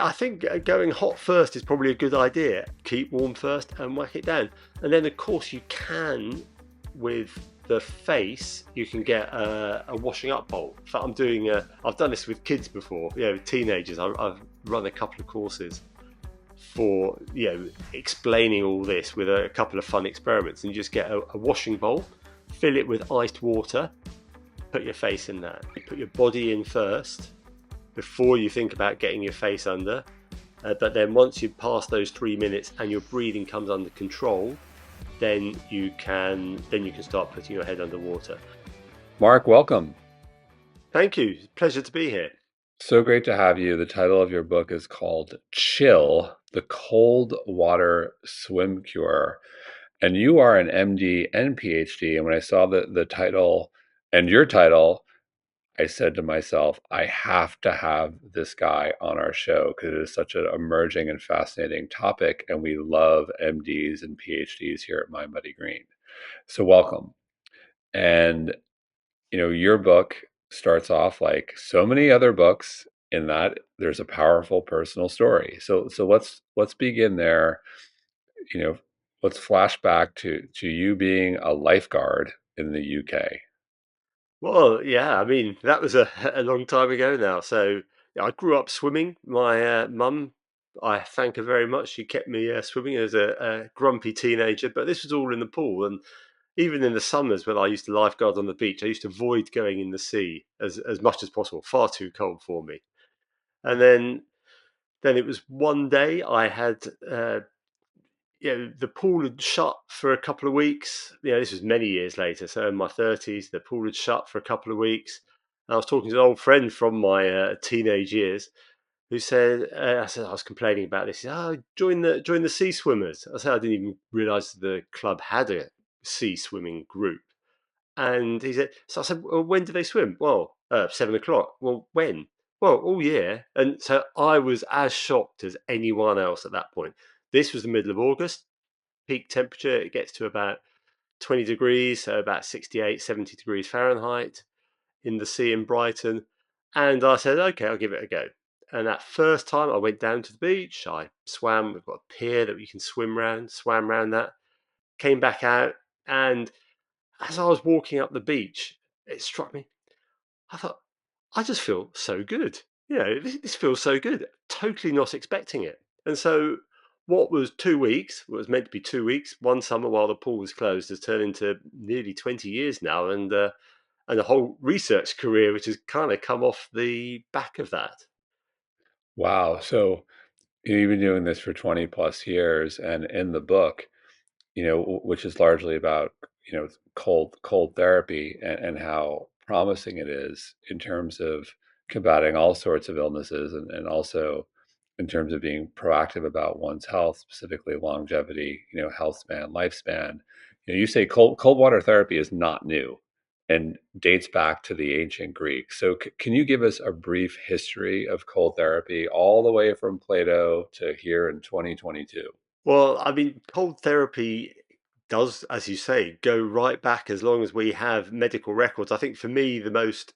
I think going hot first is probably a good idea. Keep warm first and whack it down. And then, of course, you can, with the face, you can get a washing up bowl. In fact, I've done this with kids before, with teenagers. I've run a couple of courses for, explaining all this with a couple of fun experiments. And you just get a washing bowl, fill it with iced water, put your face in that. You put your body in first before you think about getting your face under. But then once you pass those 3 minutes and your breathing comes under control, then you can start putting your head underwater. Mark, welcome. Thank you. Pleasure to be here. So great to have you. The title of your book is called Chill, the Cold Water Swim Cure. And you are an MD and PhD. And when I saw the title and your title, I said to myself, I have to have this guy on our show because it is such an emerging and fascinating topic. And we love MDs and PhDs here at mindbodygreen. So welcome. And, your book starts off like so many other books in that there's a powerful personal story. So let's begin there. You know, let's flash back to you being a lifeguard in the UK. Well, yeah, I mean, that was a long time ago now. So I grew up swimming. My mum, I thank her very much. She kept me swimming as a grumpy teenager, but this was all in the pool. And even in the summers when I used to lifeguard on the beach, I used to avoid going in the sea as much as possible, far too cold for me. And then it was one day I had the pool had shut for a couple of weeks. This was many years later, so in my 30s, the pool had shut for a couple of weeks. And I was talking to an old friend from my teenage years who said, I was complaining about this. He said, "Oh, join the sea swimmers." I said, I didn't even realise the club had a sea swimming group. And he said, so I said, well, when do they swim? Well, 7 o'clock. Well, when? Well, all year. And so I was as shocked as anyone else at that point. This was the middle of August. Peak temperature, it gets to about 20 degrees, so about 68, 70 degrees Fahrenheit in the sea in Brighton. And I said, okay, I'll give it a go. And that first time I went down to the beach, I swam. We've got a pier that we can swim around, swam around that, came back out. And as I was walking up the beach, it struck me. I thought, I just feel so good. This feels so good. Totally not expecting it. And so, what was 2 weeks, what was meant to be 2 weeks, one summer while the pool was closed, has turned into nearly 20 years now, and a whole research career which has kind of come off the back of that. Wow. So you've been doing this for 20 plus years, and in the book, which is largely about, cold therapy and how promising it is in terms of combating all sorts of illnesses and also in terms of being proactive about one's health, specifically longevity, health span, lifespan. You say cold water therapy is not new and dates back to the ancient Greeks. So can you give us a brief history of cold therapy all the way from Plato to here in 2022? Well, I mean, cold therapy does, as you say, go right back as long as we have medical records. I think for me, the most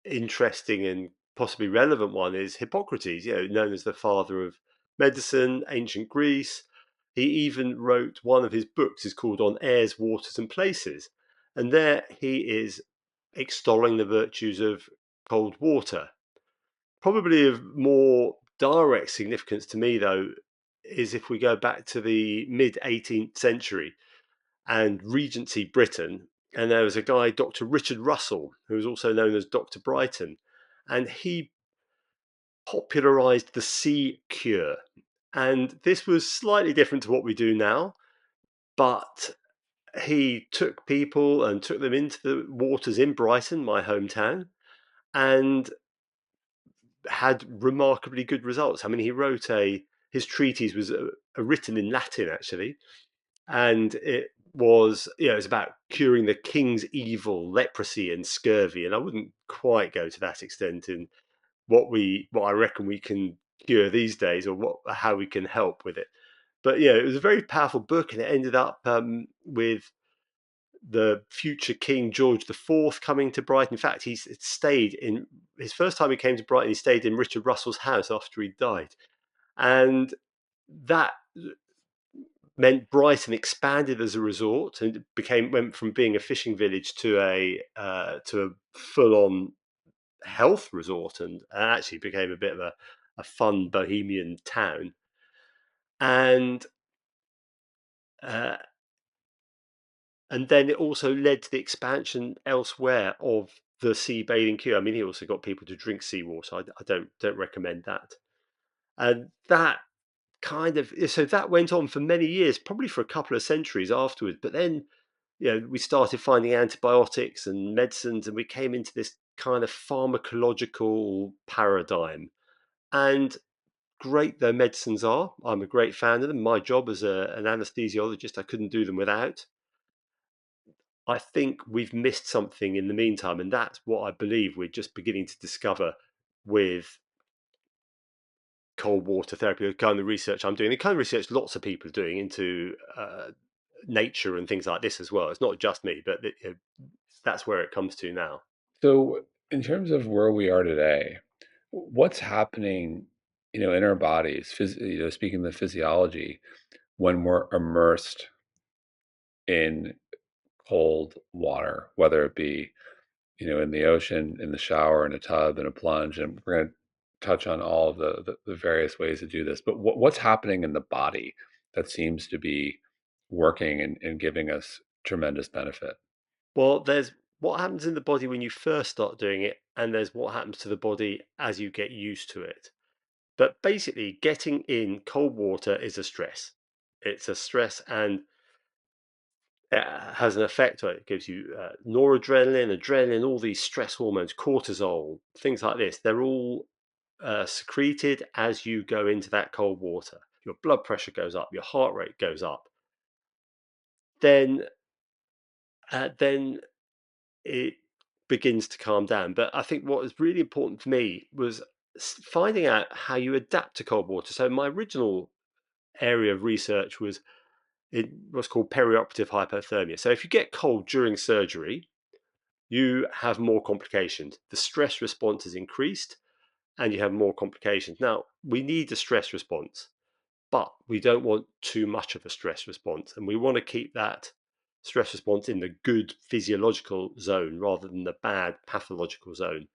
interesting and possibly relevant one is Hippocrates, known as the father of medicine, ancient Greece. He even wrote one of his books is called On Airs, Waters and Places. And there he is extolling the virtues of cold water. Probably of more direct significance to me, though, is if we go back to the mid 18th century and Regency Britain. And there was a guy, Dr. Richard Russell, who was also known as Dr. Brighton, and he popularized the sea cure. And this was slightly different to what we do now, but he took people and took them into the waters in Brighton, my hometown, and had remarkably good results. I mean, he wrote his treatise was written in Latin actually, and it was about curing the king's evil, leprosy and scurvy. And I wouldn't quite go to that extent in what I reckon we can cure these days, or how we can help with it. But it was a very powerful book, and it ended up with the future King George IV coming to Brighton. In fact, he stayed in his first time he came to Brighton. He stayed in Richard Russell's house after he died, and that meant Brighton expanded as a resort and went from being a fishing village to a full on health resort, and actually became a bit of a fun bohemian town. And uh, and then it also led to the expansion elsewhere of the sea bathing queue. I mean, he also got people to drink seawater. I don't recommend that. And that so that went on for many years, probably for a couple of centuries afterwards. But then, we started finding antibiotics and medicines, and we came into this kind of pharmacological paradigm. And great though medicines are, I'm a great fan of them. My job as an anesthesiologist, I couldn't do them without. I think we've missed something in the meantime, and that's what I believe we're just beginning to discover with cold water therapy, the kind of research I'm doing, the kind of research lots of people are doing into nature and things like this as well. It's not just me, but that's where it comes to now. So, in terms of where we are today, what's happening, in our bodies, speaking of the physiology, when we're immersed in cold water, whether it be, in the ocean, in the shower, in a tub, in a plunge, and we're going to touch on all of the various ways to do this. But what's happening in the body that seems to be working and giving us tremendous benefit? Well, there's what happens in the body when you first start doing it, and there's what happens to the body as you get used to it. But basically, getting in cold water is a stress. It's a stress, and it has an effect on it. It gives you noradrenaline, adrenaline, all these stress hormones, cortisol, things like this. They're all secreted as you go into that cold water. Your blood pressure goes up, your heart rate goes up. Then it begins to calm down. But I think what was really important for me was finding out how you adapt to cold water. So my original area of research was in what's called perioperative hypothermia. So if you get cold during surgery, you have more complications. The stress response is increased and you have more complications. Now, we need a stress response, but we don't want too much of a stress response. And we want to keep that stress response in the good physiological zone rather than the bad pathological zone.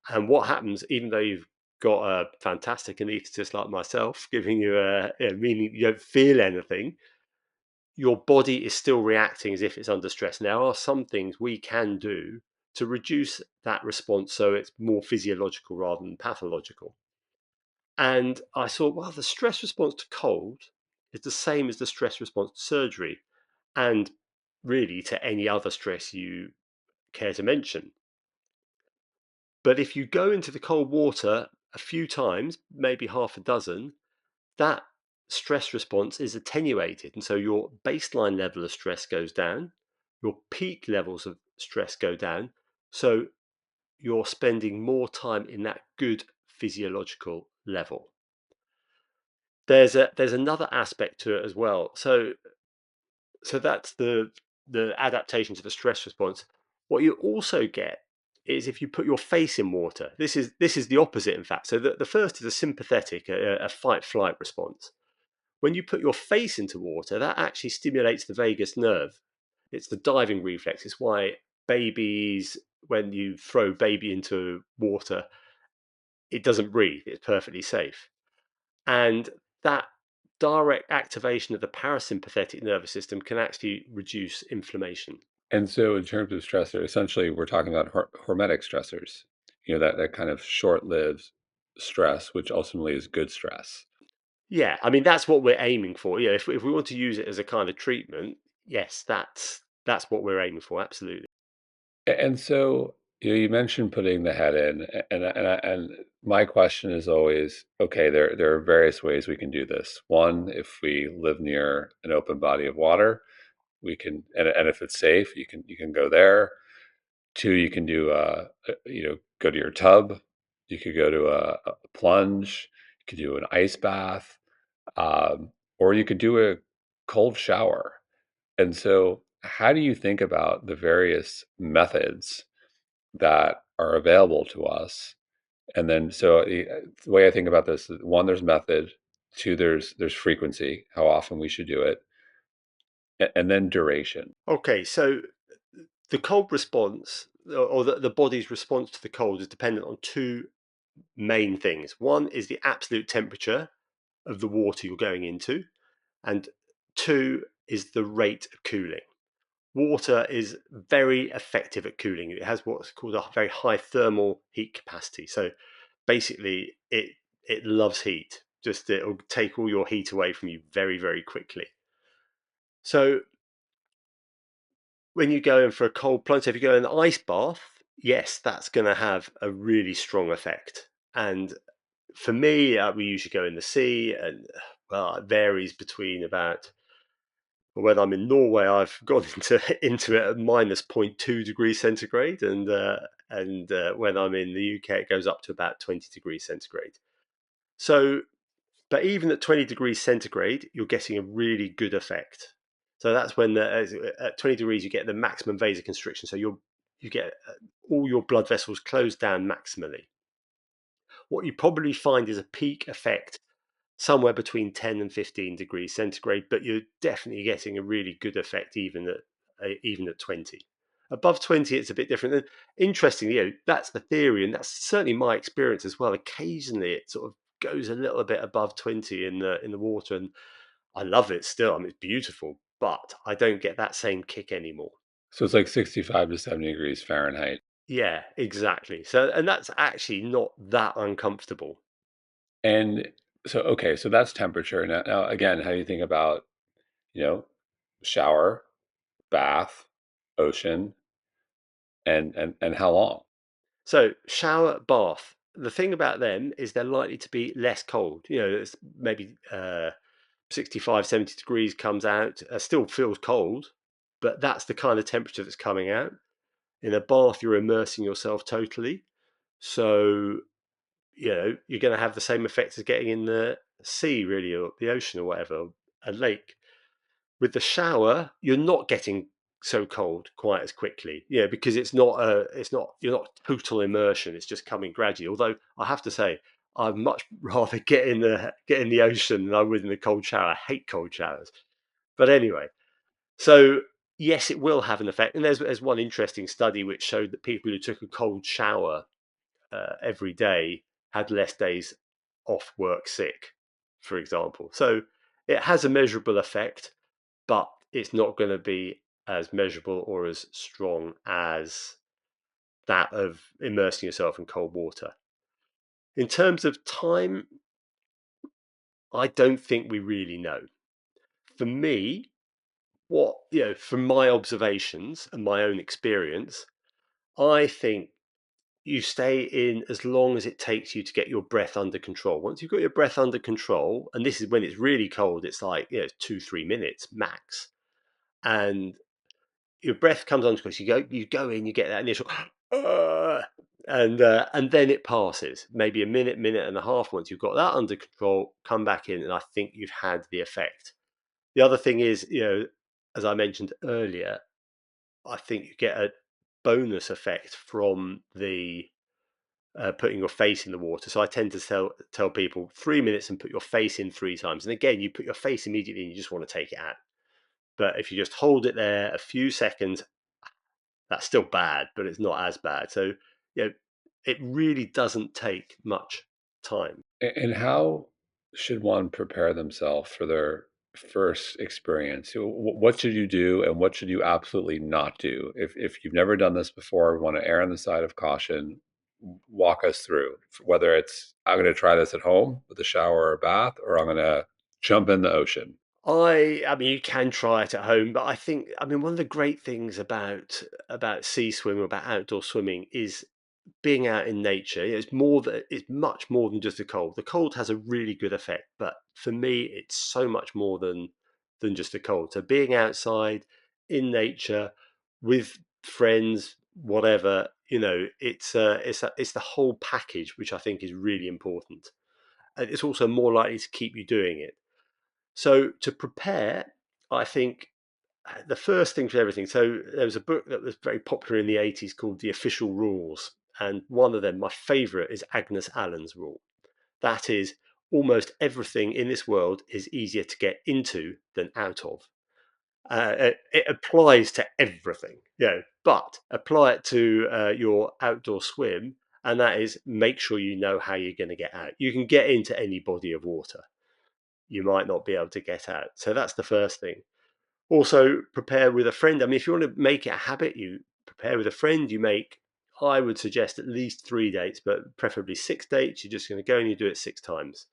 And what happens, even though you've got a fantastic anaesthetist like myself giving you meaning you don't feel anything, your body is still reacting as if it's under stress. And there are some things we can do to reduce that response so it's more physiological rather than pathological. And I thought, well, the stress response to cold is the same as the stress response to surgery and really to any other stress you care to mention. But if you go into the cold water a few times, maybe half a dozen, that stress response is attenuated. And so your baseline level of stress goes down, your peak levels of stress go down. So you're spending more time in that good physiological level. There's another aspect to it as well. So that's the adaptation to the stress response. What you also get is if you put your face in water. This is the opposite, in fact. So the first is a sympathetic, a fight flight response. When you put your face into water, that actually stimulates the vagus nerve. It's the diving reflex. It's why babies, when you throw baby into water, it doesn't breathe. It's perfectly safe. And that direct activation of the parasympathetic nervous system can actually reduce inflammation. And so, in terms of stressor, essentially, we're talking about hormetic stressors. That kind of short-lived stress, which ultimately is good stress. Yeah, I mean that's what we're aiming for. Yeah, if we want to use it as a kind of treatment, yes, that's what we're aiming for. Absolutely. And so, you mentioned putting the head in, and my question is always, okay, there are various ways we can do this. One, if we live near an open body of water, we can, and if it's safe, you can go there. Two, you can do go to your tub. You could go to a plunge. You could do an ice bath, or you could do a cold shower. And so, how do you think about the various methods that are available to us? And then, so the way I think about this is, one, there's method. Two, there's frequency, how often we should do it, and then duration. Okay, so the cold response, or the body's response to the cold, is dependent on two main things. One is the absolute temperature of the water you're going into, and two is the rate of cooling. Water is very effective at cooling. It has what's called a very high thermal heat capacity. So basically, it loves heat. Just it'll take all your heat away from you very, very quickly. So when you go in for a cold plunge, if you go in an ice bath, yes, that's going to have a really strong effect. And for me, we usually go in the sea, and well, it varies between about. When I'm in Norway, I've gone into it at minus 0.2 degrees centigrade, and when I'm in the UK, it goes up to about 20 degrees centigrade. So, but even at 20 degrees centigrade, you're getting a really good effect. So that's when at 20 degrees you get the maximum vasoconstriction. So you get all your blood vessels closed down maximally. What you probably find is a peak effect somewhere between 10 and 15 degrees centigrade, but you're definitely getting a really good effect even at 20. Above 20, it's a bit different. And interestingly, that's the theory, and that's certainly my experience as well. Occasionally, it sort of goes a little bit above 20 in the water, and I love it still. I mean, it's beautiful, but I don't get that same kick anymore. So it's like 65 to 70 degrees Fahrenheit. Yeah, exactly. So, and that's actually not that uncomfortable. And so, okay, so that's temperature. Now again, how do you think about, you know, shower, bath, ocean, and how long? So, shower, bath. The thing about them is they're likely to be less cold. It's maybe 65, 70 degrees comes out, still feels cold, but that's the kind of temperature that's coming out. In a bath, you're immersing yourself totally. So, you're going to have the same effect as getting in the sea, really, or the ocean or whatever, a lake. With the shower, you're not getting so cold quite as quickly, because it's not you're not total immersion. It's just coming gradually. Although I have to say, I'd much rather get in the ocean than I would in a cold shower. I hate cold showers. But anyway, so yes, it will have an effect. And there's one interesting study which showed that people who took a cold shower every day had less days off work sick, for example. So it has a measurable effect, but it's not going to be as measurable or as strong as that of immersing yourself in cold water. In terms of time, I don't think we really know. For me, from my observations and my own experience, I think you stay in as long as it takes you to get your breath under control. Once you've got your breath under control, and this is when it's really cold, it's like 2-3 minutes max, and your breath comes on because you go in, you get that initial, and then it passes. Maybe a minute, minute and a half. Once you've got that under control, come back in, and I think you've had the effect. The other thing is, as I mentioned earlier, I think you get a bonus effect from the putting your face in the water. So I tend to tell people 3 minutes and put your face in three times. And again, you put your face immediately and you just want to take it out. But if you just hold it there a few seconds, that's still bad, but it's not as bad. So, you know, it really doesn't take much time. And how should one prepare themselves for their first experience? What should you do, and what should you absolutely not do? If you've never done this before, we want to err on the side of caution. Walk us through whether it's, I'm going to try this at home with a shower or bath, or I'm going to jump in the ocean. I mean, you can try it at home, but I think one of the great things about sea swimming, about outdoor swimming, is being out in nature. It's much more than just the cold. The cold has a really good effect, but for me, it's so much more than just the cold. So being outside in nature with friends, whatever, it's the whole package, which I think is really important. And it's also more likely to keep you doing it. So to prepare, I think the first thing for everything. So there was a book that was very popular in the 80s called The Official Rules. And one of them, my favorite, is Agnes Allen's rule. That is, almost everything in this world is easier to get into than out of. It applies to everything, but apply it to your outdoor swim, and that is make sure you know how you're going to get out. You can get into any body of water. You might not be able to get out. So that's the first thing. Also, prepare with a friend. I mean, if you want to make it a habit, you prepare with a friend. You make, I would suggest at least 3 dates, but preferably 6 dates. You're just going to go and you do it 6 times.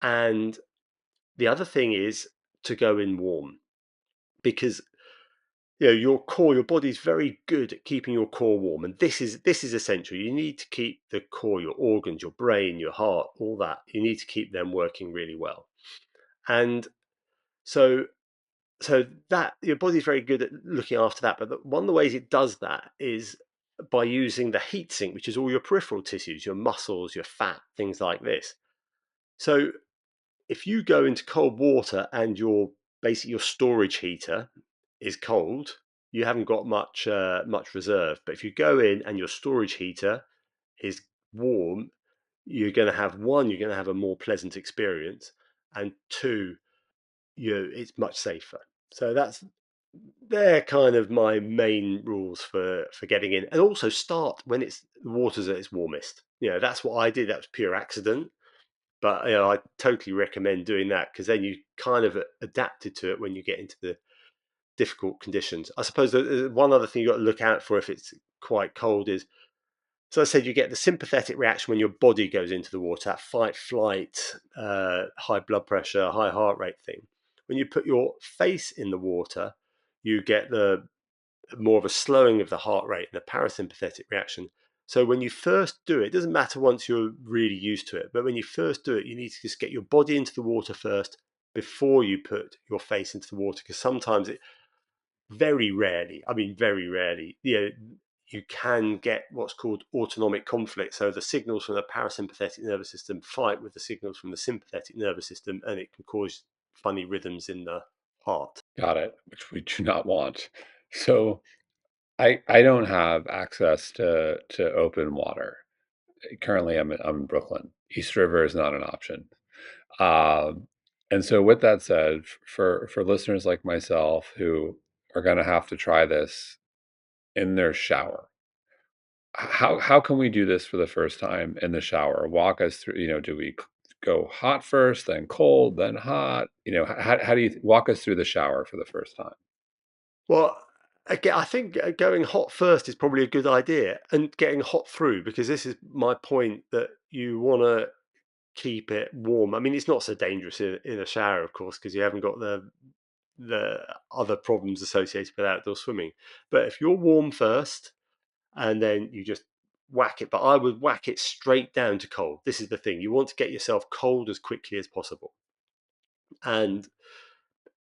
And the other thing is to go in warm because your core, your body's very good at keeping your core warm, and this is essential. You need to keep the core, your organs, your brain, your heart, all that. You need to keep them working really well. And so that your body's very good at looking after that. But one of the ways it does that is by using the heat sink, which is all your peripheral tissues, your muscles, your fat, things like this. So if you go into cold water and your storage heater is cold, you haven't got much reserve. But if you go in and your storage heater is warm, you're going to have a more pleasant experience, and two, it's much safer. So they're kind of my main rules for getting in, and also start when the water's at its warmest. That's what I did. That was pure accident, but I totally recommend doing that because then you kind of adapted to it when you get into the difficult conditions. I suppose one other thing you've got to look out for if it's quite cold is, so I said, you get the sympathetic reaction when your body goes into the water, that fight, flight, high blood pressure, high heart rate thing. When you put your face in the water, you get the more of a slowing of the heart rate and a parasympathetic reaction. So when you first do it, it doesn't matter once you're really used to it, but when you first do it, you need to just get your body into the water first before you put your face into the water, because sometimes very rarely, I mean, very rarely, you can get what's called autonomic conflict. So the signals from the parasympathetic nervous system fight with the signals from the sympathetic nervous system, and it can cause funny rhythms in the heart. Got it, which we do not want. So I don't have access to open water. Currently, I'm in Brooklyn. East River is not an option. Um, and so, with that said, for listeners like myself who are going to have to try this in their shower, how can we do this for the first time in the shower? Walk us through. Do we go hot first, then cold, then hot? How do you walk us through the shower for the first time? Well, again, I think going hot first is probably a good idea, and getting hot through, because this is my point, that you want to keep it warm. I mean, it's not so dangerous in a shower, of course, because you haven't got the other problems associated with outdoor swimming. But if you're warm first and then you just whack it, but I would whack it straight down to cold. This is the thing. You want to get yourself cold as quickly as possible. And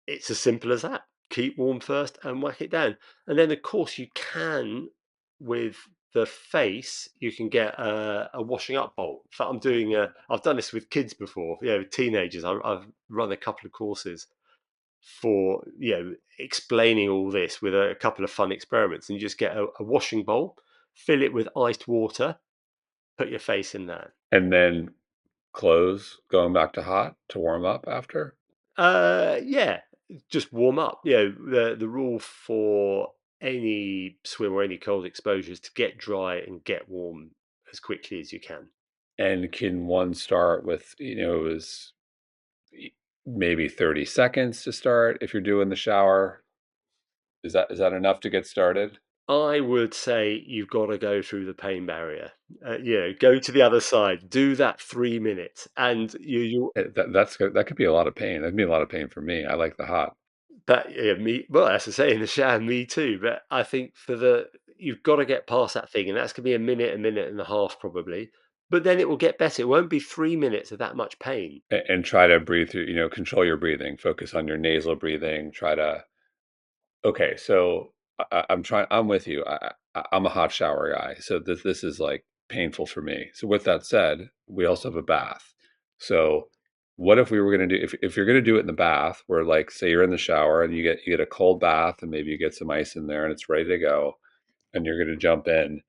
it's as simple as that. Keep warm first and whack it down. And then, of course, you can, with the face, you can get a washing up bowl. In fact, I've done this with kids before, with teenagers. I've run a couple of courses for, explaining all this with a couple of fun experiments. And you just get a washing bowl, fill it with iced water, put your face in that. And then clothes going back to hot to warm up after? Yeah, just warm up. The rule for any swim or any cold exposure is to get dry and get warm as quickly as you can. And can one start with, is maybe 30 seconds to start if you're doing the shower? Is that enough to get started? I would say you've got to go through the pain barrier. Go to the other side. Do that 3 minutes, and you That could be a lot of pain. That'd be a lot of pain for me. I like the hot. that yeah, me. Well, as I say in the shower, me too. But I think you've got to get past that thing, and that's going to be a minute and a half probably. But then it will get better. It won't be 3 minutes of that much pain. And try to breathe through, control your breathing, focus on your nasal breathing, try to, okay, so I'm with you. I'm a hot shower guy. So this is like painful for me. So with that said, we also have a bath. So what if we were going to do, if you're going to do it in the bath, where like say you're in the shower and you get a cold bath and maybe you get some ice in there and it's ready to go, and you're going to jump in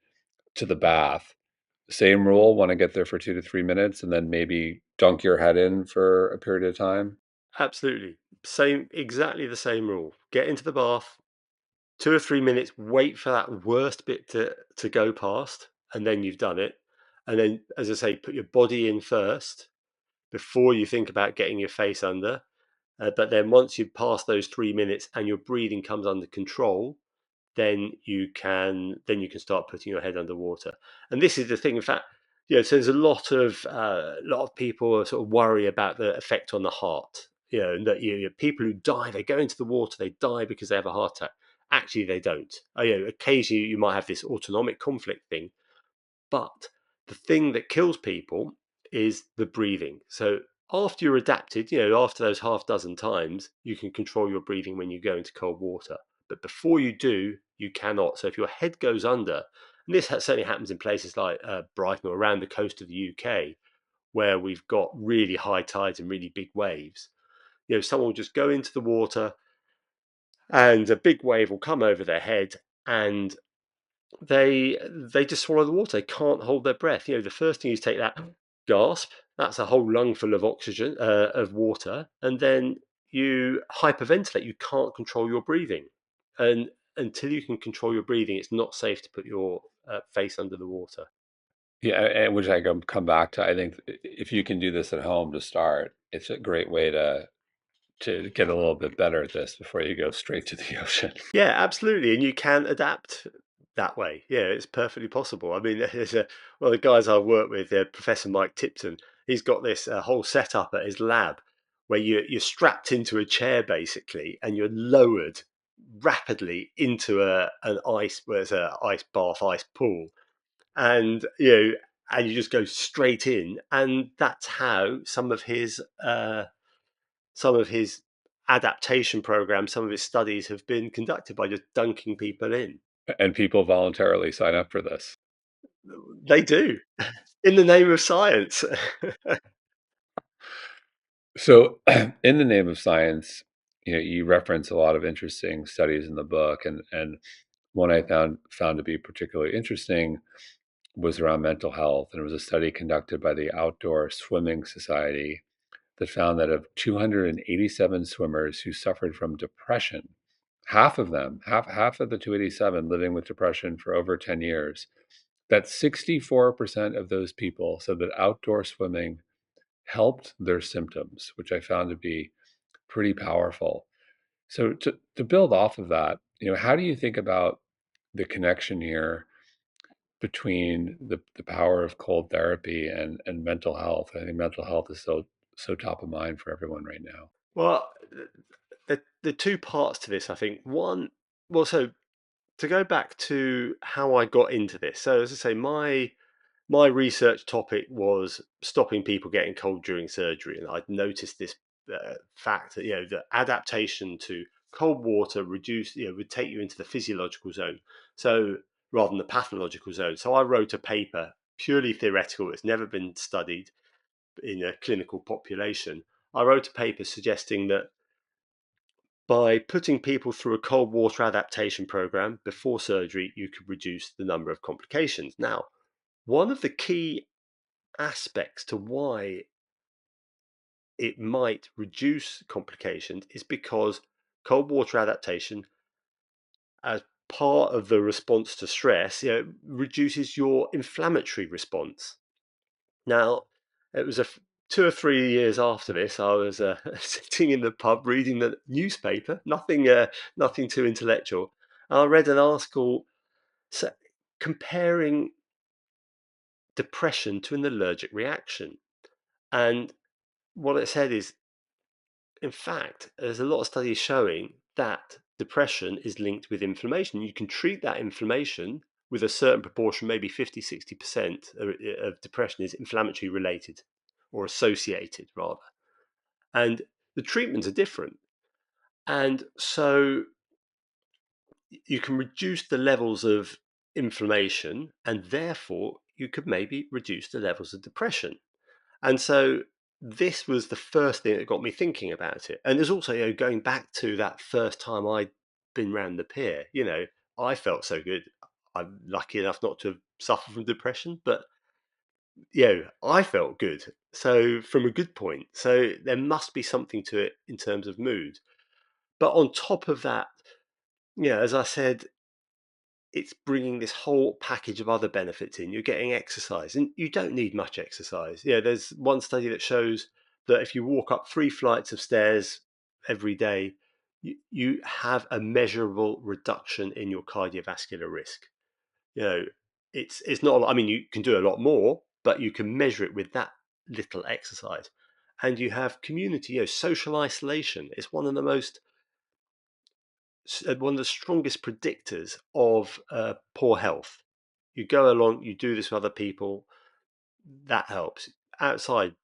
to the bath. Same rule, want to get there for 2 to 3 minutes and then maybe dunk your head in for a period of time. Absolutely. Same, exactly the same rule. Get into the bath, 2 or 3 minutes, wait for that worst bit to go past, and then you've done it. And then, as I say, put your body in first before you think about getting your face under. But then once you've passed those 3 minutes and your breathing comes under control, then you can start putting your head underwater. And this is the thing. In fact, so there's a lot of people sort of worry about the effect on the heart. And that people who die, they go into the water, they die because they have a heart attack. Actually, they don't. Occasionally you might have this autonomic conflict thing, but the thing that kills people is the breathing. So after you're adapted, after those half dozen times, you can control your breathing when you go into cold water. But before you do, you cannot. So if your head goes under, and this certainly happens in places like Brighton or around the coast of the UK, where we've got really high tides and really big waves, someone will just go into the water and a big wave will come over their head, and they just swallow the water. They can't hold their breath. The first thing is take that gasp. That's a whole lung full of oxygen, of water, and then you hyperventilate. You can't control your breathing, and until you can control your breathing, it's not safe to put your face under the water. Yeah, and which I come back to. I think if you can do this at home to start, it's a great way to get a little bit better at this before you go straight to the ocean. Yeah, absolutely, and you can adapt that way. Yeah, it's perfectly possible. I mean, there's one of the guys I work with, Professor Mike Tipton. He's got this whole setup at his lab where you're strapped into a chair basically, and you're lowered rapidly into an ice, where it's a ice bath, ice pool, and you just go straight in, and that's how some of his adaptation programs, some of his studies have been conducted by just dunking people in. And people voluntarily sign up for this. They do, in the name of science. So, in the name of science, you reference a lot of interesting studies in the book, and one I found to be particularly interesting was around mental health, and it was a study conducted by the Outdoor Swimming Society that found that of 287 swimmers who suffered from depression, half of them, half of the 287 living with depression for over 10 years, that 64% of those people said that outdoor swimming helped their symptoms, which I found to be pretty powerful. So to build off of that, how do you think about the connection here between the power of cold therapy and mental health? I think mental health is so top of mind for everyone right now. Well, the two parts to this, I think. One, well, so to go back to how I got into this. So as I say, my research topic was stopping people getting cold during surgery, and I'd noticed this fact that the adaptation to cold water would take you into the physiological zone, so rather than the pathological zone. So I wrote a paper, purely theoretical. It's never been studied in a clinical population. I wrote a paper suggesting that by putting people through a cold water adaptation program before surgery, you could reduce the number of complications. Now, one of the key aspects to why it might reduce complications is because cold water adaptation, as part of the response to stress, reduces your inflammatory response. Now, it was 2 or 3 years after this, I was sitting in the pub reading the newspaper, nothing too intellectual. And I read an article comparing depression to an allergic reaction. And what it said is, in fact, there's a lot of studies showing that depression is linked with inflammation. You can treat that inflammation with a certain proportion, maybe 50, 60% of depression is inflammatory related or associated, rather. And the treatments are different. And so you can reduce the levels of inflammation, and therefore you could maybe reduce the levels of depression. And so this was the first thing that got me thinking about it. And there's also, going back to that first time I'd been round the pier, I felt so good. I'm lucky enough not to have suffered from depression, but I felt good. So from a good point. So there must be something to it in terms of mood. But on top of that, as I said, it's bringing this whole package of other benefits in. You're getting exercise, and you don't need much exercise. There's one study that shows that if you walk up 3 flights of stairs every day, you have a measurable reduction in your cardiovascular risk. You know, it's not a lot. I mean, you can do a lot more, but you can measure it with that little exercise. And you have community, social isolation is one of the strongest predictors of poor health. You go along, you do this with other people, that helps. Outside,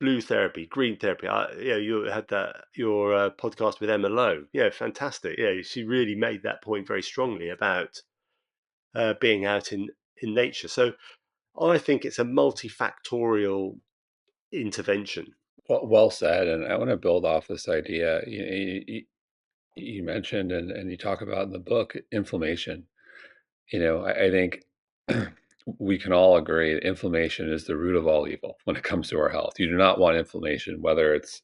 blue therapy, green therapy. You had your podcast with Emma Lowe. Yeah, fantastic. Yeah, she really made that point very strongly about being out in nature. So I think it's a multifactorial intervention. Well said. And I want to build off this idea. You mentioned and you talk about in the book inflammation. I think we can all agree that inflammation is the root of all evil when it comes to our health. You do not want inflammation, whether it's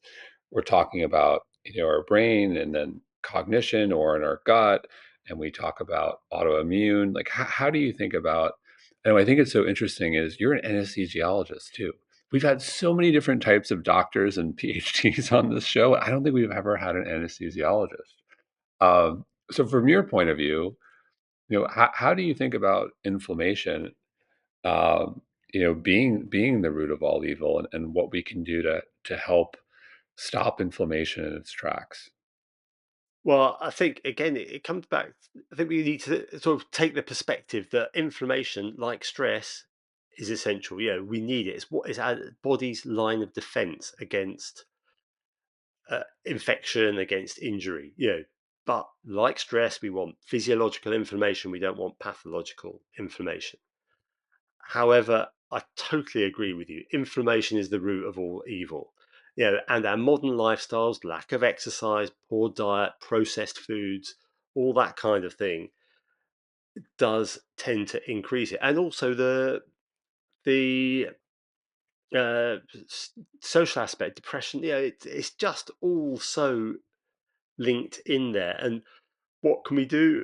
we're talking about our brain and then cognition or in our gut, and we talk about autoimmune. Like, how do you think about? And I think it's so interesting is you're an anesthesiologist too. We've had so many different types of doctors and PhDs on this show. I don't think we've ever had an anesthesiologist. So, from your point of view, how do you think about inflammation? Um, being the root of all evil, and what we can do to help stop inflammation in its tracks. Well, I think again it comes back. I think we need to sort of take the perspective that inflammation, like stress, is essential. We need it. It's what is our body's line of defense against infection, against injury. But like stress, we want physiological inflammation. We don't want pathological inflammation. However, I totally agree with you. Inflammation is the root of all evil. And our modern lifestyles, lack of exercise, poor diet, processed foods, all that kind of thing does tend to increase it. And also the uh, social aspect, depression, it's just all so linked in there. And what can we do?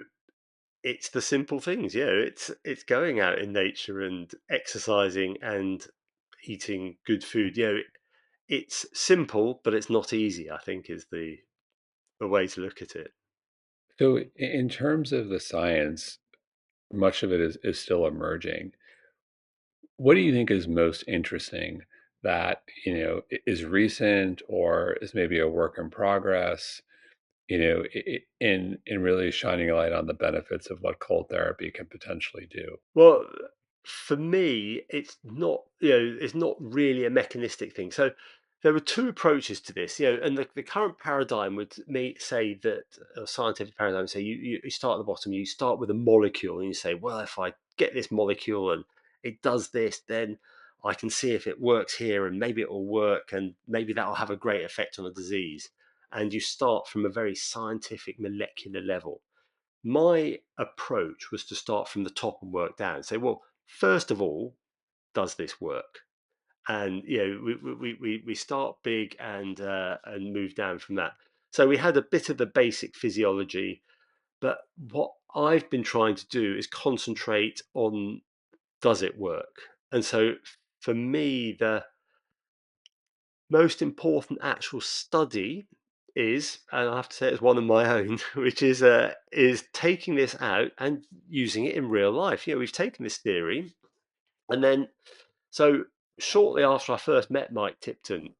It's the simple things. It's going out in nature and exercising and eating good food. It's simple, but it's not easy, I think, is the way to look at it. So, in terms of the science, much of it is still emerging. What do you think is most interesting that is recent or is maybe a work in progress? In really shining a light on the benefits of what cold therapy can potentially do. Well, for me, it's not really a mechanistic thing. So there were two approaches to this, and the current paradigm would say that a scientific paradigm would say you start at the bottom, you start with a molecule, and you say, well, if I get this molecule and it does this, then I can see if it works here, and maybe it will work, and maybe that will have a great effect on a disease. And you start from a very scientific molecular level. My approach was to start from the top and work down. Say, well, first of all, does this work? And we start big and move down from that. So we had a bit of the basic physiology, but what I've been trying to do is concentrate on does it work? And so for me, the most important actual study is, and I have to say it's one of my own, which is taking this out and using it in real life. We've taken this theory, and then so shortly after I first met Mike Tipton,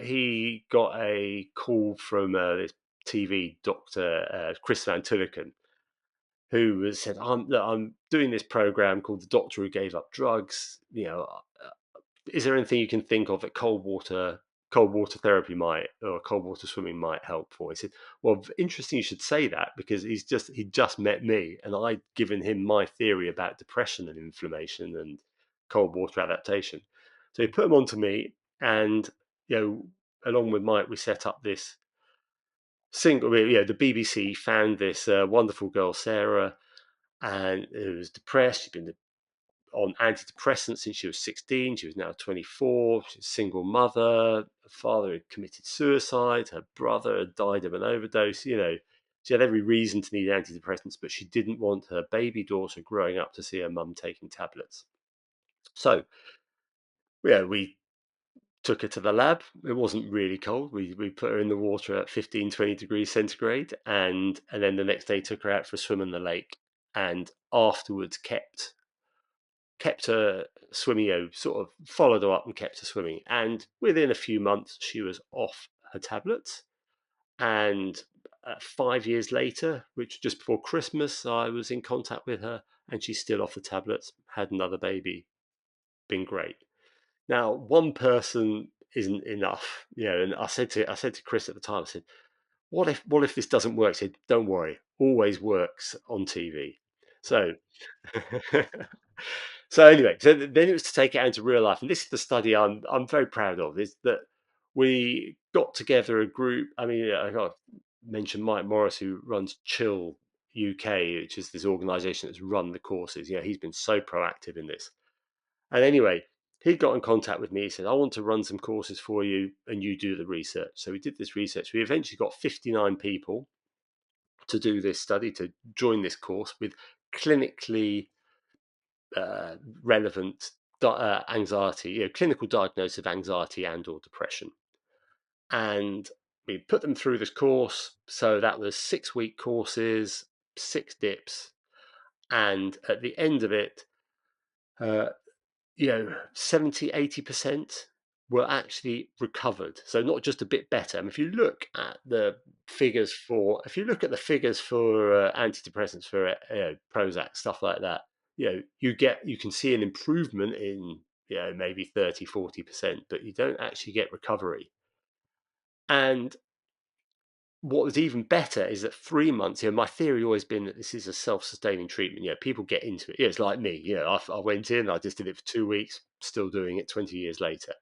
he got a call from this TV doctor, Chris Van Tulleken, who was said, look, I'm doing this program called The Doctor Who Gave Up Drugs. Is there anything you can think of that cold water therapy might, or cold water swimming might help for? He said, well, interesting you should say that, because he just met me and I'd given him my theory about depression and inflammation and cold water adaptation. So he put him on to me, and along with Mike, we set up this the BBC found this wonderful girl, Sarah, and who was depressed. She'd been on antidepressants since she was 16. She was now 24. She's a single mother. Her father had committed suicide. Her brother had died of an overdose. She had every reason to need antidepressants, but she didn't want her baby daughter growing up to see her mum taking tablets. So, we took her to the lab. It wasn't really cold. We put her in the water at 15, 20 degrees centigrade, and then the next day took her out for a swim in the lake, and afterwards kept her swimming, sort of followed her up and kept her swimming. And within a few months, she was off her tablets. And 5 years later, which just before Christmas, I was in contact with her, and she's still off the tablets, had another baby, been great. Now, one person isn't enough, and I said to Chris at the time, I said, what if this doesn't work? He said, don't worry, always works on TV. So so anyway, then it was to take it out into real life, and this is the study I'm very proud of. Is that we got together a group. I mean, I got to mention Mike Morris, who runs Chill UK, which is this organisation that's run the courses. He's been so proactive in this. And anyway, he got in contact with me. He said, I want to run some courses for you, and you do the research. So we did this research. We eventually got 59 people to do this study, to join this course with clinically relevant anxiety, clinical diagnosis of anxiety and or depression. And we put them through this course. So that was 6-week courses, 6 dips. And at the end of it, uh, 70, 80% were actually recovered. So not just a bit better. I mean, if you look at the figures for antidepressants, for Prozac, stuff like that, you can see an improvement in maybe 30, 40%, but you don't actually get recovery. And what was even better is that 3 months, my theory always been that this is a self-sustaining treatment. People get into it. It's like me. I went in, I just did it for 2 weeks, still doing it 20 years later.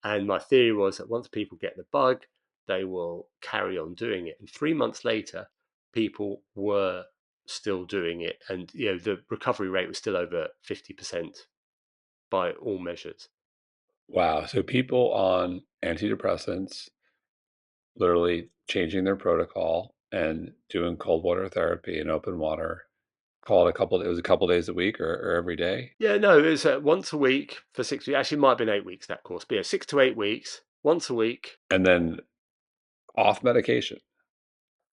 And my theory was that once people get the bug, they will carry on doing it. And 3 months later, people were still doing it. And, the recovery rate was still over 50% by all measures. Wow. So people on antidepressants literally changing their protocol and doing cold water therapy and open water. Call it it was a couple days a week or every day. Yeah, no, it was once a week for 6 weeks. Actually, it might have been 8 weeks, that course. But 6 to 8 weeks, once a week. And then off medication.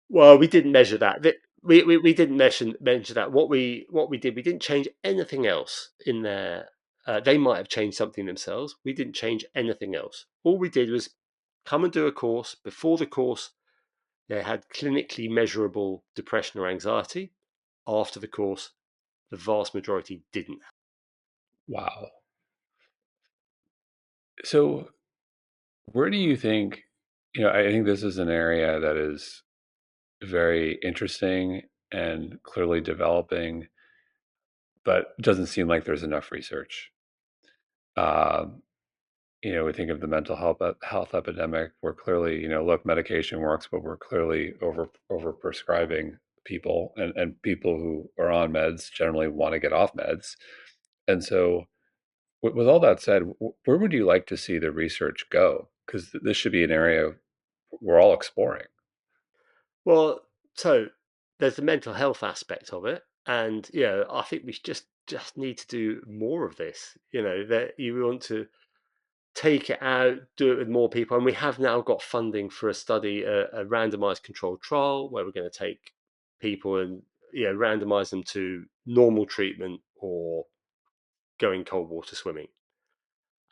Well, we didn't measure that. We didn't measure that. What we did, we didn't change anything else in there. They might have changed something themselves. We didn't change anything else. All we did was come and do a course. Before the course, they had clinically measurable depression or anxiety. After the course, the vast majority didn't. Wow. So where do you think, I think this is an area that is very interesting and clearly developing, but it doesn't seem like there's enough research. Um, we think of the mental health epidemic. We're clearly, look, medication works, but we're clearly over prescribing people, and people who are on meds generally want to get off meds. And so, with all that said, where would you like to see the research go? Because this should be an area we're all exploring. Well, so there's the mental health aspect of it, and I think we just need to do more of this. That you want to take it out, do it with more people, and we have now got funding for a study, a randomized controlled trial, where we're going to take people and randomize them to normal treatment or going cold water swimming,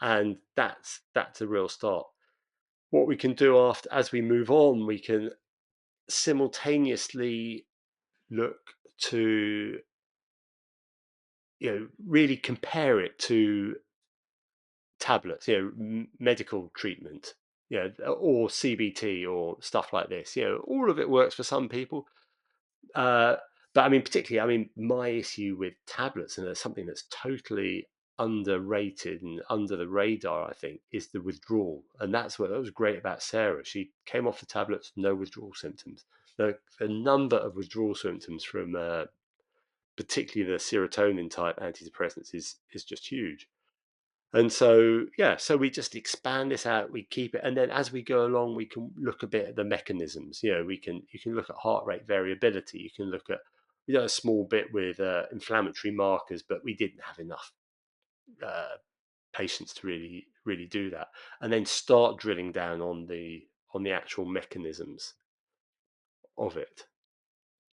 and that's a real start. What we can do after, as we move on, we can simultaneously look to really compare it to tablets, medical treatment, or CBT or stuff like this. All of it works for some people. Uh, but I mean, particularly, my issue with tablets, and there's something that's totally underrated and under the radar, I think, is the withdrawal. And that's what that was great about Sarah. She came off the tablets, no withdrawal symptoms. The number of withdrawal symptoms from particularly the serotonin type antidepressants is just huge. And so, yeah, so we just expand this out, we keep it, and then as we go along, we can look a bit at the mechanisms. You can look at heart rate variability. You can look at a small bit with inflammatory markers, but we didn't have enough uh, patients to really do that, and then start drilling down on the actual mechanisms of it.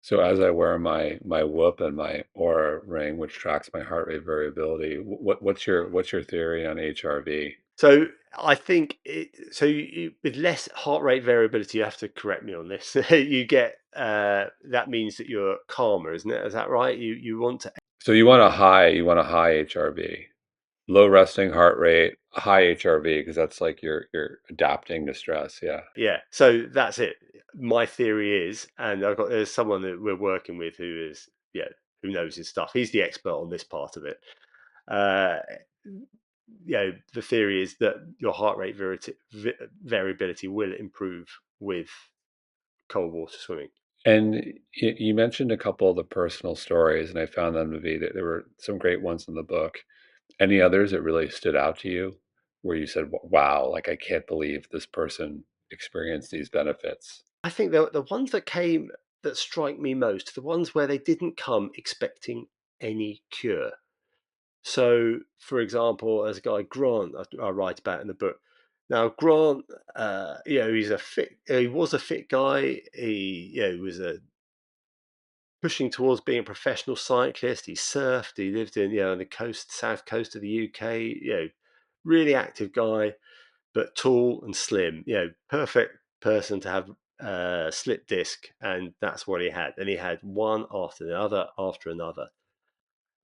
So as I wear my Whoop and my Aura ring, which tracks my heart rate variability, what's your theory on HRV? So I think with less heart rate variability, you have to correct me on this. You get that means that you're calmer, isn't it? Is that right? You want to So you want a high HRV, low resting heart rate, high HRV, because that's like you're adapting to stress. Yeah. yeah. So that's it. My theory is, and there's someone that we're working with who is who knows his stuff. He's the expert on this part of it. Uh, the theory is that your heart rate variability will improve with cold water swimming. And you mentioned a couple of the personal stories, and I found them to be that there were some great ones in the book. Any others that really stood out to you where you said, wow, like I can't believe this person experienced these benefits? I think the ones that strike me most, the ones where they didn't come expecting any cure. So, for example, as a guy Grant, I write about in the book. Now, Grant, he was a fit guy. He was a pushing towards being a professional cyclist. He surfed. He lived in on the south coast of the UK. Really active guy, but tall and slim. Perfect person to have slip disc, and that's what he had. And he had one after another after another.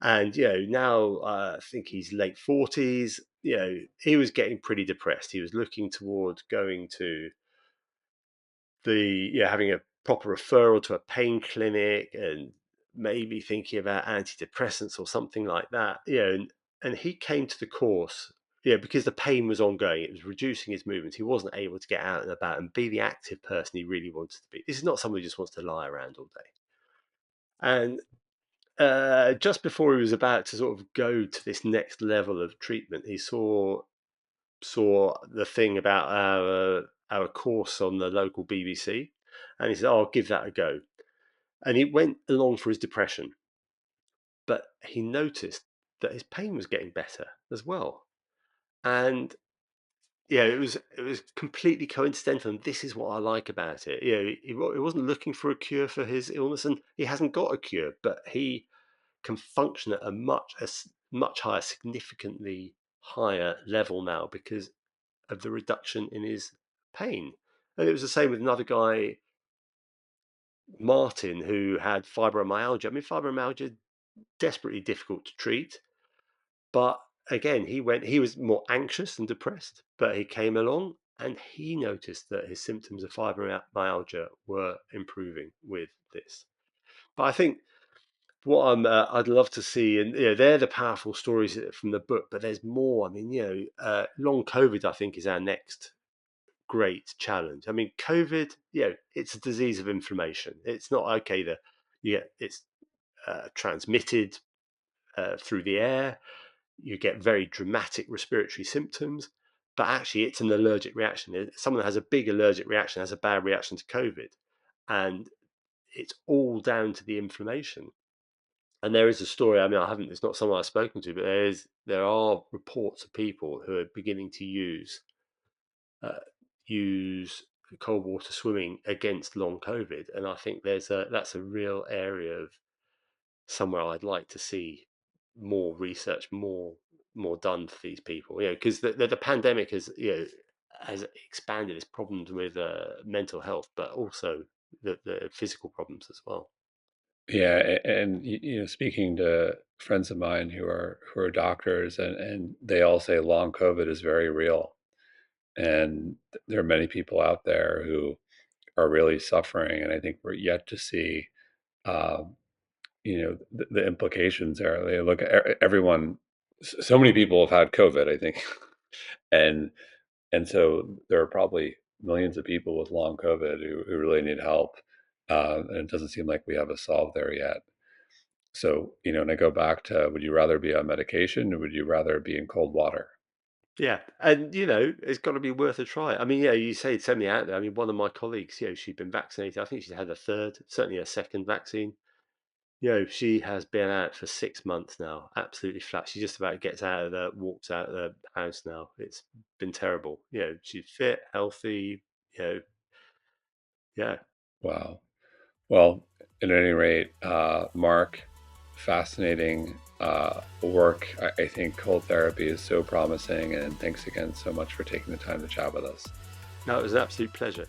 And now I think he's late 40s. He was getting pretty depressed. He was looking toward going to having a proper referral to a pain clinic and maybe thinking about antidepressants or something like that. And he came to the course, because the pain was ongoing. It was reducing his movements. He wasn't able to get out and about and be the active person he really wanted to be. This is not someone who just wants to lie around all day. And just before he was about to sort of go to this next level of treatment, he saw the thing about our course on the local BBC, and he said, "Oh, I'll give that a go." And he went along for his depression, but he noticed that his pain was getting better as well. And it was completely coincidental, and this is what I like about it. He wasn't looking for a cure for his illness, and he hasn't got a cure, but he can function at a much higher, significantly higher level now because of the reduction in his pain. And it was the same with another guy, Martin, who had fibromyalgia. I mean, fibromyalgia desperately difficult to treat, but again, he was more anxious and depressed, but he came along and he noticed that his symptoms of fibromyalgia were improving with this. But I think what I'd love to see, and they're the powerful stories from the book, but there's more. I mean, long COVID, I think, is our next great challenge. I mean, COVID, it's a disease of inflammation. It's not okay that it's transmitted through the air. You get very dramatic respiratory symptoms, but actually, it's an allergic reaction. Someone that has a big allergic reaction has a bad reaction to COVID, and it's all down to the inflammation. And there is a story. I mean, I haven't. It's not someone I've spoken to, but there are reports of people who are beginning to uh, use cold water swimming against long COVID, and I think that's a real area of somewhere I'd like to see more research, more done for these people. Because the pandemic has expanded its problems with mental health, but also the physical problems as well. Yeah, and speaking to friends of mine who are doctors, and they all say long COVID is very real, and there are many people out there who are really suffering, and I think we're yet to see, um, the implications there. They look everyone so many people have had COVID, I think, and so there are probably millions of people with long COVID who really need help, and it doesn't seem like we have a solve there yet. So, and I go back to, would you rather be on medication or would you rather be in cold water? Yeah, and it's got to be worth a try. I mean, yeah, you say send me out there. I mean, one of my colleagues, she'd been vaccinated. I think she's had a third, certainly a second vaccine. She has been out for 6 months now, absolutely flat. She just about gets out of the, walks out of the house now. It's been terrible. She's fit, healthy. You know, yeah. Wow. Well, at any rate, Mark, fascinating work. I think cold therapy is so promising, and thanks again so much for taking the time to chat with us. No, it was an absolute pleasure.